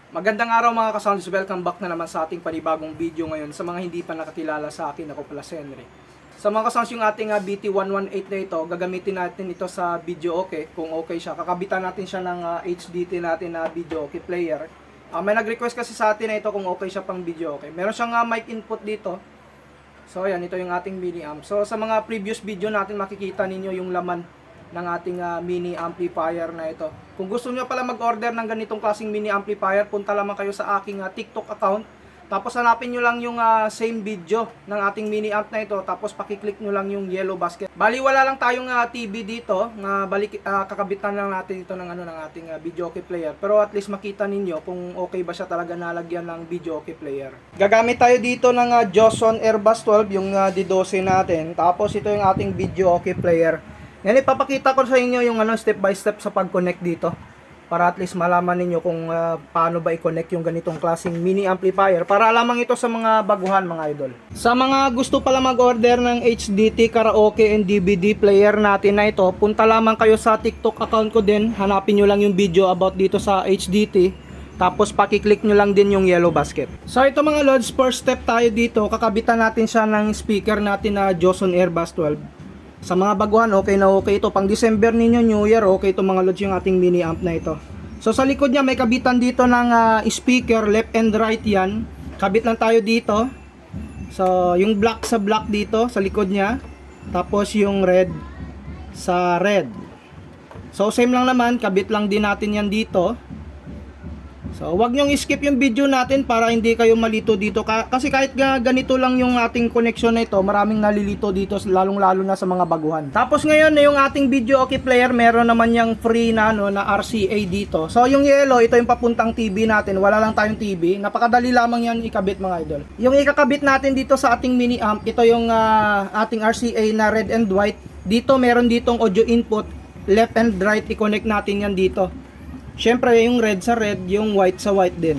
Magandang araw mga ka-sounds, welcome back na naman sa ating panibagong video ngayon. Sa mga hindi pa nakakilala sa akin, ako pala si Henry. Sa mga ka-sounds, yung ating BT118 na ito, gagamitin natin ito sa video okay, kung okay siya. Kakabitan natin siya ng HDT natin na video okay player. May nag-request kasi sa atin na ito kung okay siya pang video okay. Meron siyang mic input dito. So ayan, ito yung ating mini amp. So sa mga previous video natin, makikita ninyo yung laman ng ating mini amplifier na ito. Kung gusto niyo pala mag-order ng ganitong klaseng mini amplifier, punta lamang kayo sa aking TikTok account. Tapos hanapin nyo lang yung same video ng ating mini amp na ito. Tapos pakiclick nyo lang yung yellow basket. Bali wala lang tayong TV dito. Kakabitan lang natin ito ng, ng ating video okay player. Pero at least makita ninyo kung okay ba siya talaga nalagyan ng video okay player. Gagamit tayo dito ng Joson Airbus 12, yung D12 natin. Tapos ito yung ating video okay player. Yan, ipapakita ko sa inyo yung step by step sa pag-connect dito. Para at least malaman ninyo kung paano ba i-connect yung ganitong klaseng mini amplifier. Para lamang ito sa mga baguhan mga idol. Sa mga gusto pala mag-order ng HDT karaoke and DVD player natin na ito, punta lamang kayo sa TikTok account ko din. Hanapin nyo lang yung video about dito sa HDT. Tapos pakiclick nyo lang din yung yellow basket. So ito mga lods, first step tayo dito. Kakabitan natin siya ng speaker natin na Joson Airbus 12. Sa mga baguhan, okay na okay ito. Pang December ninyo, New Year, okay ito mga lods yung ating mini amp na ito. So sa likod niya may kabitan dito ng speaker, left and right yan. Kabit lang tayo dito. So yung black sa black dito, sa likod niya. Tapos yung red sa red. So same lang naman, kabit lang din natin yan dito. So wag nyong skip yung video natin para hindi kayo malito dito. Kasi kahit ganito lang yung ating connection na ito, maraming nalilito dito, lalong lalo na sa mga baguhan. Tapos ngayon na yung ating video okay player, meron naman yung free na, na RCA dito. So yung yellow, ito yung papuntang TV natin. Wala lang tayong TV. Napakadali lamang yan ikabit mga idol. Yung ikakabit natin dito sa ating mini amp, ito yung ating RCA na red and white. Dito meron ditong audio input, left and right, i-connect natin yan dito. Syempre yung red sa red, yung white sa white din.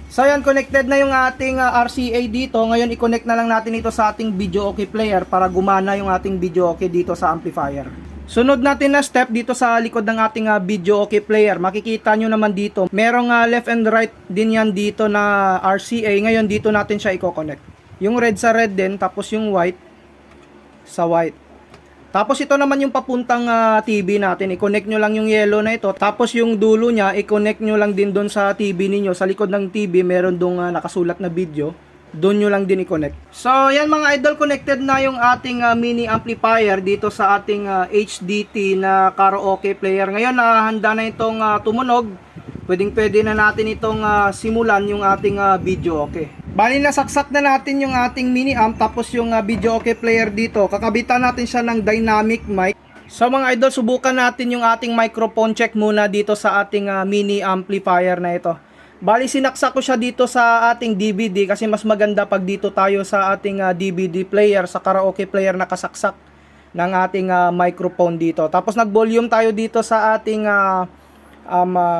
So yan, connected na yung ating RCA dito. Ngayon i-connect na lang natin ito sa ating video okay player para gumana yung ating video okay dito sa amplifier. Sunod natin na step dito sa likod ng ating video okay player. Makikita nyo naman dito, merong left and right din yan dito na RCA. Ngayon dito natin siya i-connect. Yung red sa red din, tapos yung white sa white. Tapos ito naman yung papuntang TV natin. I-connect nyo lang yung yellow na ito. Tapos yung dulo nya, i-connect nyo lang din doon sa TV ninyo. Sa likod ng TV, meron doon nakasulat na video. Doon nyo lang din i-connect. So, yan mga idol, connected na yung ating mini amplifier dito sa ating HDT na karaoke player. Ngayon, handa na itong tumunog. Pwedeng-pwede na natin itong simulan yung ating video okay. Bali nasaksak na natin yung ating mini amp, tapos yung video okay player dito. Kakabitan natin siya ng dynamic mic. So mga idol, subukan natin yung ating microphone check muna dito sa ating mini amplifier na ito. Bali sinaksak ko siya dito sa ating DVD kasi mas maganda pag dito tayo sa ating DVD player, sa karaoke player nakasaksak ng ating microphone dito. Tapos nag-volume tayo dito sa ating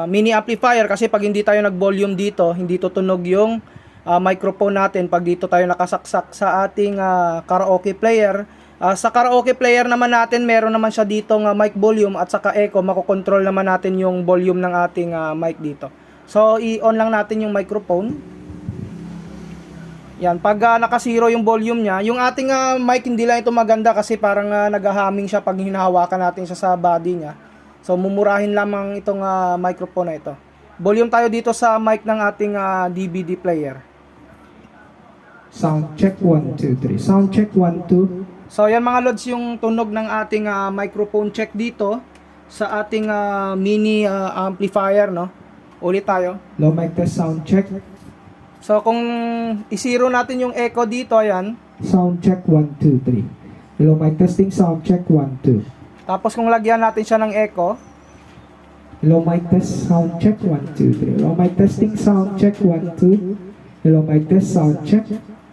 mini amplifier kasi pag hindi tayo nag-volume dito, hindi tutunog yung microphone natin pag dito tayo nakasaksak sa ating karaoke player. Sa karaoke player naman natin, meron naman siya ditong mic volume at saka echo. Makokontrol naman natin yung volume ng ating mic dito. So i-on lang natin yung microphone. Yan, pag naka-zero yung volume niya, yung ating mic hindi lang ito maganda kasi parang nag-humming siya pag hinahawakan natin siya sa body niya. So mumurahin lamang itong microphone na ito. Volume tayo dito sa mic ng ating DVD player. Sound check 1, 2, 3. Sound check 1, 2. So yan mga lods yung tunog ng ating microphone check dito sa ating mini amplifier, no? Ulit tayo. Low mic test sound check. So kung i-zero natin yung echo dito, ayan. Sound check 1, 2, 3. Low mic testing sound check 1, 2. Tapos kung lagyan natin siya ng echo, Low mic test sound check 1, 2, 3. Low mic testing sound check 1, 2. Low mic test sound check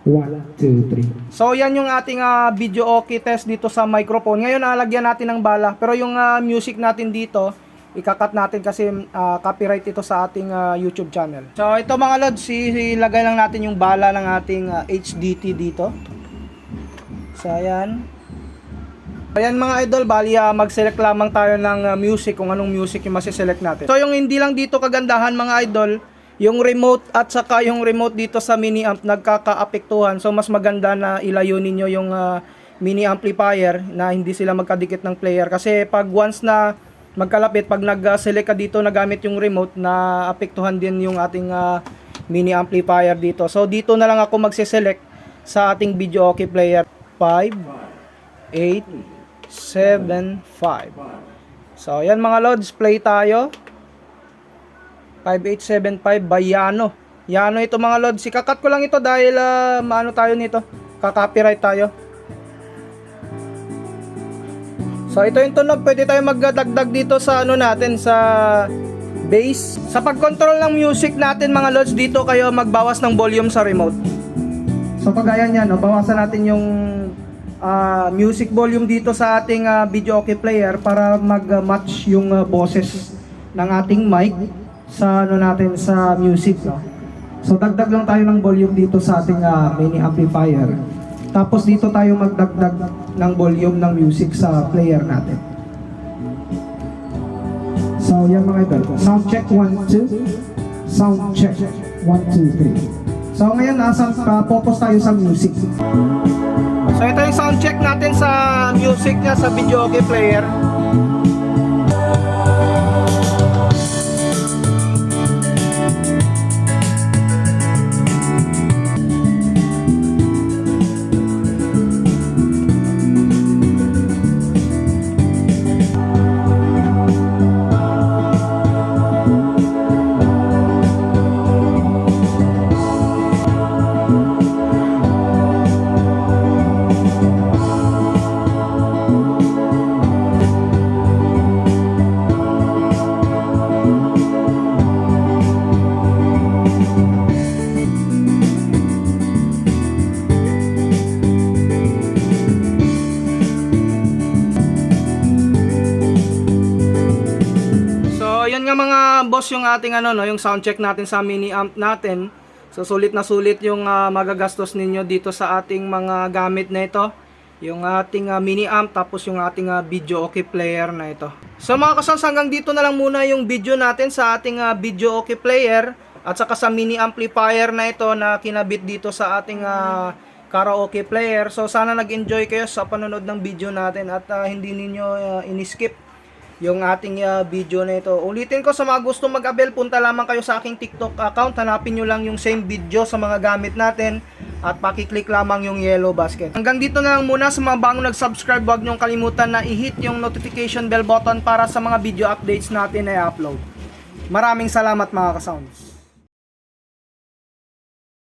1, 2, 3. so yan yung ating video okay test dito sa microphone. Ngayon lagyan natin ng bala. Pero yung music natin dito, ikakat natin kasi copyright ito sa ating YouTube channel. So ito mga lods, ilagay lang natin yung bala ng ating HDT dito. So ayan. Ayan mga idol, bali mag-select lamang tayo ng music, kung anong music yung masiselect natin. So yung hindi lang dito kagandahan mga idol, yung remote at saka yung remote dito sa mini amp nagkakaapektuhan. So mas maganda na ilayo ninyo yung mini amplifier na hindi sila magkadikit ng player. Kasi pag once na magkalapit, pag nag-select ka dito na gamit yung remote, na apektuhan din yung ating mini amplifier dito. So dito na lang ako magse-select sa ating video okay player. 5, 8, 7, 5. So, yan mga lods, play tayo. 5875 by Yano. Yano ito mga lods. Ikakat ko lang ito dahil maano tayo nito. Ka-copyright tayo. So, ito yung tunog. Pwede tayo magdagdag dito sa ano natin, sa bass. Sa pag-control ng music natin mga lods, dito kayo magbawas ng volume sa remote. So, kagaya niyan, no, bawasan natin yung music volume dito sa ating video okay player para mag-match yung boses ng ating mic sa ano natin sa music, no. So dagdag lang tayo ng volume dito sa ating mini amplifier. Tapos dito tayo magdagdag ng volume ng music sa player natin. So yan mga idol. Sound check 1 2. Sound check 1 2 3. So ngayon focus tayo sa music. So ito yung sound check natin sa music niya sa video okay player. Yun nga mga boss yung ating ano, no, yung sound check natin sa mini amp natin. So sulit na sulit yung magagastos ninyo dito sa ating mga gamit na ito. Yung ating mini amp, tapos yung ating video okay player na ito. So mga kasans, hanggang dito na lang muna yung video natin sa ating video okay player at saka sa mini amplifier na ito na kinabit dito sa ating karaoke player. So sana nag-enjoy kayo sa panonood ng video natin at hindi ninyo in-skip yung ating video na ito. Ulitin ko, sa mga gustong mag-avail, punta lamang kayo sa aking TikTok account. Hanapin nyo lang yung same video sa mga gamit natin at pakiclick lamang yung yellow basket. Hanggang dito na lang muna. Sa mga bagong nag-subscribe, huwag nyong kalimutan na i-hit yung notification bell button para sa mga video updates natin na i-upload. Maraming salamat mga ka-sounds.